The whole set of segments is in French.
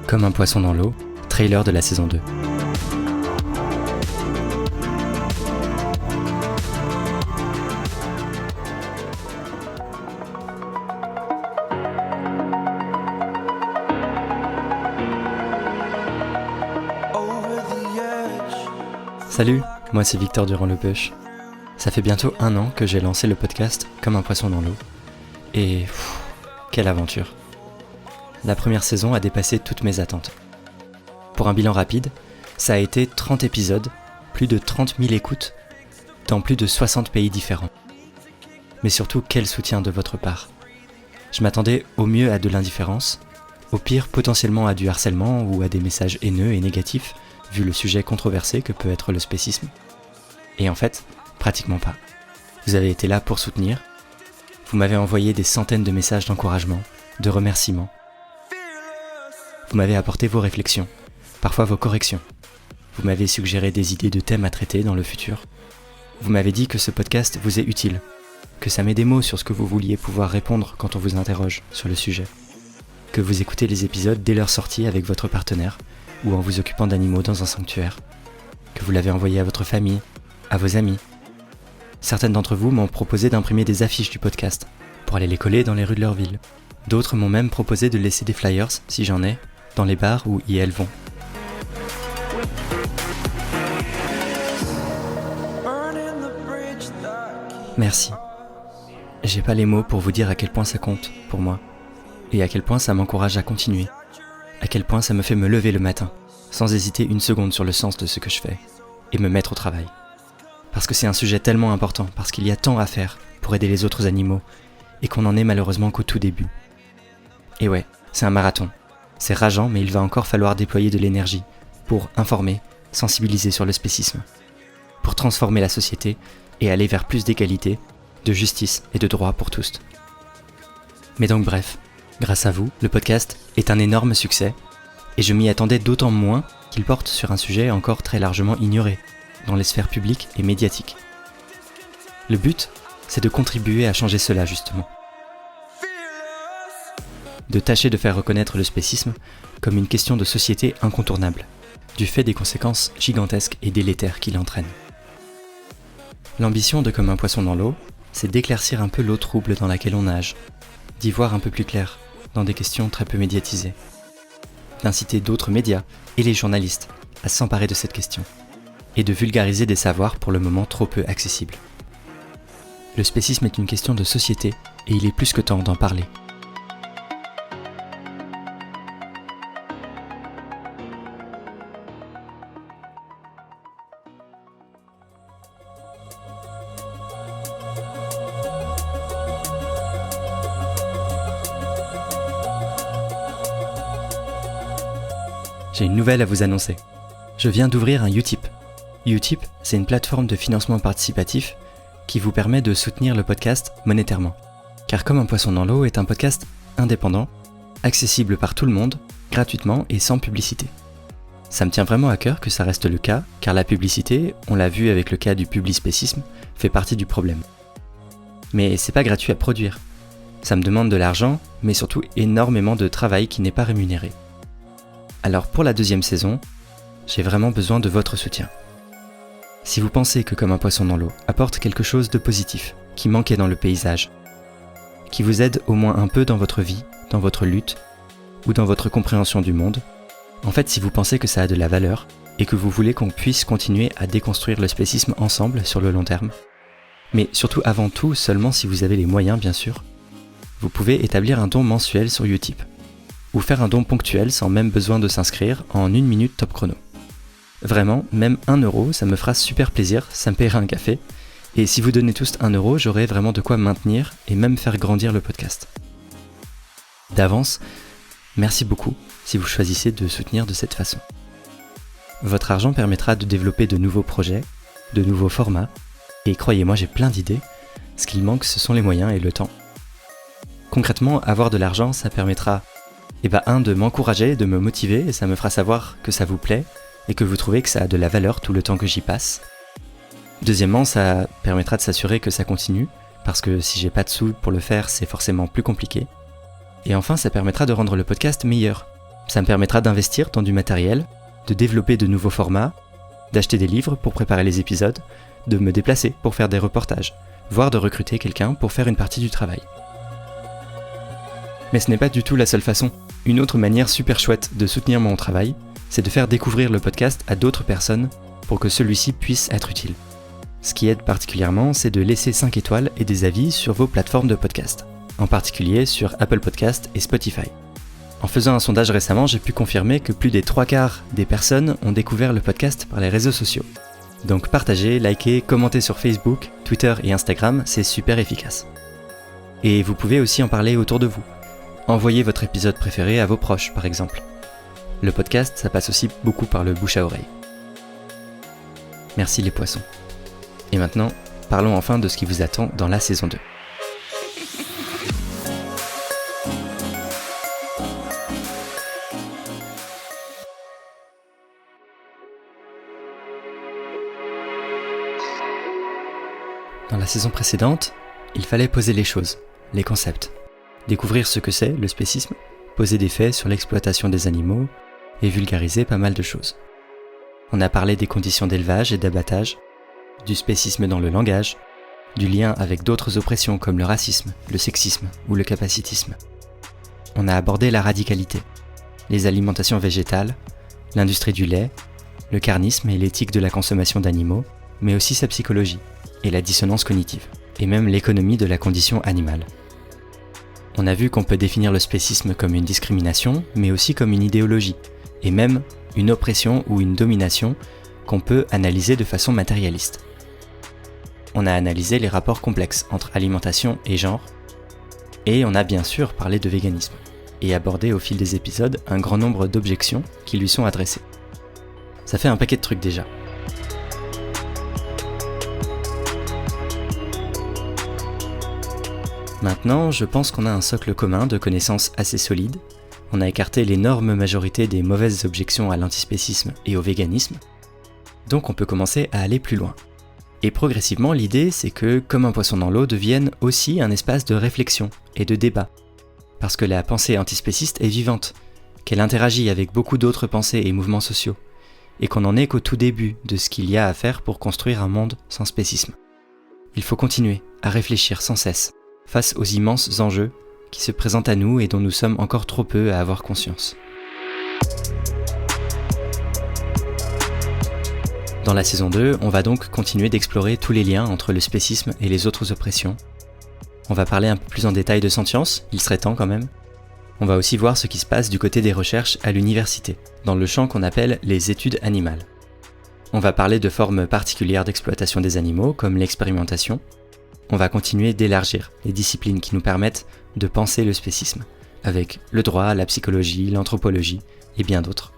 Comme un poisson dans l'eau, trailer de la saison 2. Salut, moi c'est Victor Durand-Lepeuch. Ça fait bientôt 1 an que j'ai lancé le podcast Comme un poisson dans l'eau. Et quelle aventure! La première saison a dépassé toutes mes attentes. Pour un bilan rapide, ça a été 30 épisodes, plus de 30 000 écoutes, dans plus de 60 pays différents. Mais surtout, quel soutien de votre part! Je m'attendais au mieux à de l'indifférence, au pire potentiellement à du harcèlement ou à des messages haineux et négatifs, vu le sujet controversé que peut être le spécisme. Et en fait, pratiquement pas. Vous avez été là pour soutenir. Vous m'avez envoyé des centaines de messages d'encouragement, de remerciements. Vous m'avez apporté vos réflexions, parfois vos corrections. Vous m'avez suggéré des idées de thèmes à traiter dans le futur. Vous m'avez dit que ce podcast vous est utile, que ça met des mots sur ce que vous vouliez pouvoir répondre quand on vous interroge sur le sujet, que vous écoutez les épisodes dès leur sortie avec votre partenaire ou en vous occupant d'animaux dans un sanctuaire, que vous l'avez envoyé à votre famille, à vos amis. Certaines d'entre vous m'ont proposé d'imprimer des affiches du podcast pour aller les coller dans les rues de leur ville. D'autres m'ont même proposé de laisser des flyers, si j'en ai, dans les bars où elles vont. Merci. J'ai pas les mots pour vous dire à quel point ça compte pour moi, et à quel point ça m'encourage à continuer, à quel point ça me fait me lever le matin, sans hésiter une seconde sur le sens de ce que je fais, et me mettre au travail. Parce que c'est un sujet tellement important, parce qu'il y a tant à faire pour aider les autres animaux, et qu'on en est malheureusement qu'au tout début. Et ouais, c'est un marathon. C'est rageant, mais il va encore falloir déployer de l'énergie pour informer, sensibiliser sur le spécisme, pour transformer la société et aller vers plus d'égalité, de justice et de droit pour tous. Mais donc bref, grâce à vous, le podcast est un énorme succès, et je m'y attendais d'autant moins qu'il porte sur un sujet encore très largement ignoré dans les sphères publiques et médiatiques. Le but, c'est de contribuer à changer cela justement. De tâcher de faire reconnaître le spécisme comme une question de société incontournable, du fait des conséquences gigantesques et délétères qu'il entraîne. L'ambition de Comme un poisson dans l'eau, c'est d'éclaircir un peu l'eau trouble dans laquelle on nage, d'y voir un peu plus clair dans des questions très peu médiatisées, d'inciter d'autres médias et les journalistes à s'emparer de cette question, et de vulgariser des savoirs pour le moment trop peu accessibles. Le spécisme est une question de société et il est plus que temps d'en parler. J'ai une nouvelle à vous annoncer. Je viens d'ouvrir un Utip. Utip, c'est une plateforme de financement participatif qui vous permet de soutenir le podcast monétairement. Car Comme un poisson dans l'eau est un podcast indépendant, accessible par tout le monde, gratuitement et sans publicité. Ça me tient vraiment à cœur que ça reste le cas, car la publicité, on l'a vu avec le cas du publispécisme, fait partie du problème. Mais c'est pas gratuit à produire. Ça me demande de l'argent, mais surtout énormément de travail qui n'est pas rémunéré. Alors pour la 2e saison, j'ai vraiment besoin de votre soutien. Si vous pensez que Comme un poisson dans l'eau apporte quelque chose de positif, qui manquait dans le paysage, qui vous aide au moins un peu dans votre vie, dans votre lutte, ou dans votre compréhension du monde, en fait si vous pensez que ça a de la valeur, et que vous voulez qu'on puisse continuer à déconstruire le spécisme ensemble sur le long terme, mais surtout avant tout seulement si vous avez les moyens bien sûr, vous pouvez établir un don mensuel sur Utip, ou faire un don ponctuel sans même besoin de s'inscrire en 1 minute top chrono. Vraiment, même 1 euro, ça me fera super plaisir, ça me paiera un café, et si vous donnez tous 1 euro, j'aurai vraiment de quoi maintenir et même faire grandir le podcast. D'avance, merci beaucoup si vous choisissez de soutenir de cette façon. Votre argent permettra de développer de nouveaux projets, de nouveaux formats, et croyez-moi, j'ai plein d'idées, ce qu'il manque ce sont les moyens et le temps. Concrètement, avoir de l'argent, ça permettra de m'encourager, de me motiver, et ça me fera savoir que ça vous plaît et que vous trouvez que ça a de la valeur tout le temps que j'y passe. Deuxièmement, ça permettra de s'assurer que ça continue, parce que si j'ai pas de sous pour le faire, c'est forcément plus compliqué. Et enfin, ça permettra de rendre le podcast meilleur, Ça me permettra d'investir dans du matériel, de développer de nouveaux formats, d'acheter des livres pour préparer les épisodes, de me déplacer pour faire des reportages, voire de recruter quelqu'un pour faire une partie du travail. Mais ce n'est pas du tout la seule façon. Une autre manière super chouette de soutenir mon travail, c'est de faire découvrir le podcast à d'autres personnes pour que celui-ci puisse être utile. Ce qui aide particulièrement, c'est de laisser 5 étoiles et des avis sur vos plateformes de podcast, en particulier sur Apple Podcast et Spotify. En faisant un sondage récemment, j'ai pu confirmer que plus des 3/4 des personnes ont découvert le podcast par les réseaux sociaux. Donc partagez, likez, commentez sur Facebook, Twitter et Instagram, c'est super efficace. Et vous pouvez aussi en parler autour de vous. Envoyez votre épisode préféré à vos proches, par exemple. Le podcast, ça passe aussi beaucoup par le bouche à oreille. Merci les poissons. Et maintenant, parlons enfin de ce qui vous attend dans la saison 2. Dans la saison précédente, il fallait poser les choses, les concepts, découvrir ce que c'est le spécisme, poser des faits sur l'exploitation des animaux et vulgariser pas mal de choses. On a parlé des conditions d'élevage et d'abattage, du spécisme dans le langage, du lien avec d'autres oppressions comme le racisme, le sexisme ou le capacitisme. On a abordé la radicalité, les alimentations végétales, l'industrie du lait, le carnisme et l'éthique de la consommation d'animaux, mais aussi sa psychologie et la dissonance cognitive, et même l'économie de la condition animale. On a vu qu'on peut définir le spécisme comme une discrimination, mais aussi comme une idéologie, et même une oppression ou une domination qu'on peut analyser de façon matérialiste. On a analysé les rapports complexes entre alimentation et genre, et on a bien sûr parlé de véganisme, et abordé au fil des épisodes un grand nombre d'objections qui lui sont adressées. Ça fait un paquet de trucs déjà. Maintenant, je pense qu'on a un socle commun de connaissances assez solide. On a écarté l'énorme majorité des mauvaises objections à l'antispécisme et au véganisme. Donc on peut commencer à aller plus loin. Et progressivement, l'idée, c'est que Comme un poisson dans l'eau devienne aussi un espace de réflexion et de débat. Parce que la pensée antispéciste est vivante, qu'elle interagit avec beaucoup d'autres pensées et mouvements sociaux, et qu'on n'en est qu'au tout début de ce qu'il y a à faire pour construire un monde sans spécisme. Il faut continuer à réfléchir sans cesse, face aux immenses enjeux qui se présentent à nous et dont nous sommes encore trop peu à avoir conscience. Dans la saison 2, on va donc continuer d'explorer tous les liens entre le spécisme et les autres oppressions. On va parler un peu plus en détail de sentience, il serait temps quand même. On va aussi voir ce qui se passe du côté des recherches à l'université, dans le champ qu'on appelle les études animales. On va parler de formes particulières d'exploitation des animaux, comme l'expérimentation. On va continuer d'élargir les disciplines qui nous permettent de penser le spécisme, avec le droit, la psychologie, l'anthropologie et bien d'autres.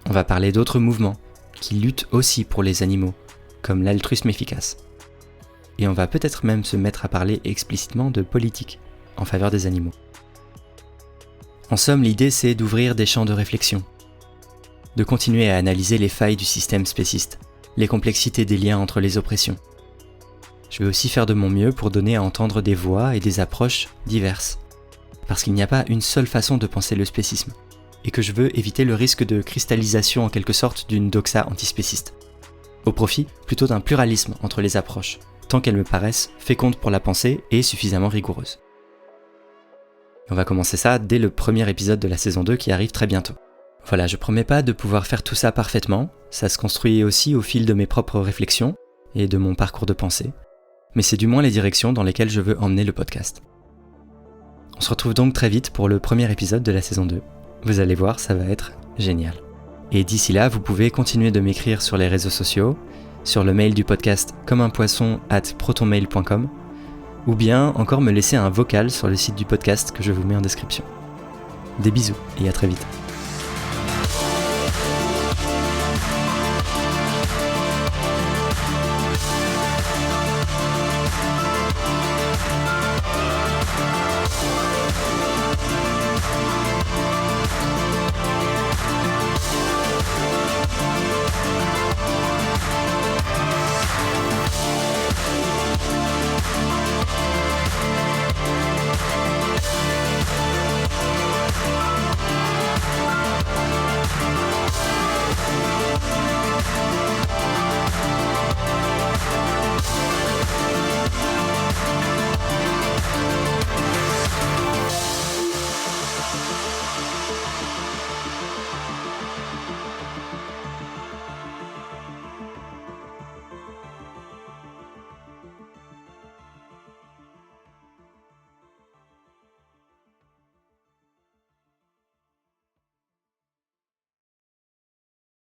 On va parler d'autres mouvements qui luttent aussi pour les animaux, comme l'altruisme efficace. Et on va peut-être même se mettre à parler explicitement de politique en faveur des animaux. En somme, l'idée c'est d'ouvrir des champs de réflexion, de continuer à analyser les failles du système spéciste, les complexités des liens entre les oppressions. Je vais aussi faire de mon mieux pour donner à entendre des voix et des approches diverses, parce qu'il n'y a pas une seule façon de penser le spécisme, et que je veux éviter le risque de cristallisation en quelque sorte d'une doxa antispéciste, au profit plutôt d'un pluralisme entre les approches, tant qu'elles me paraissent fécondes pour la pensée et suffisamment rigoureuses. On va commencer ça dès le premier épisode de la saison 2 qui arrive très bientôt. Voilà, je promets pas de pouvoir faire tout ça parfaitement, ça se construit aussi au fil de mes propres réflexions et de mon parcours de pensée, mais c'est du moins les directions dans lesquelles je veux emmener le podcast. On se retrouve donc très vite pour le premier épisode de la saison 2. Vous allez voir, ça va être génial. Et d'ici là, vous pouvez continuer de m'écrire sur les réseaux sociaux, sur le mail du podcast commeunpoisson@protonmail.com, ou bien encore me laisser un vocal sur le site du podcast que je vous mets en description. Des bisous et à très vite.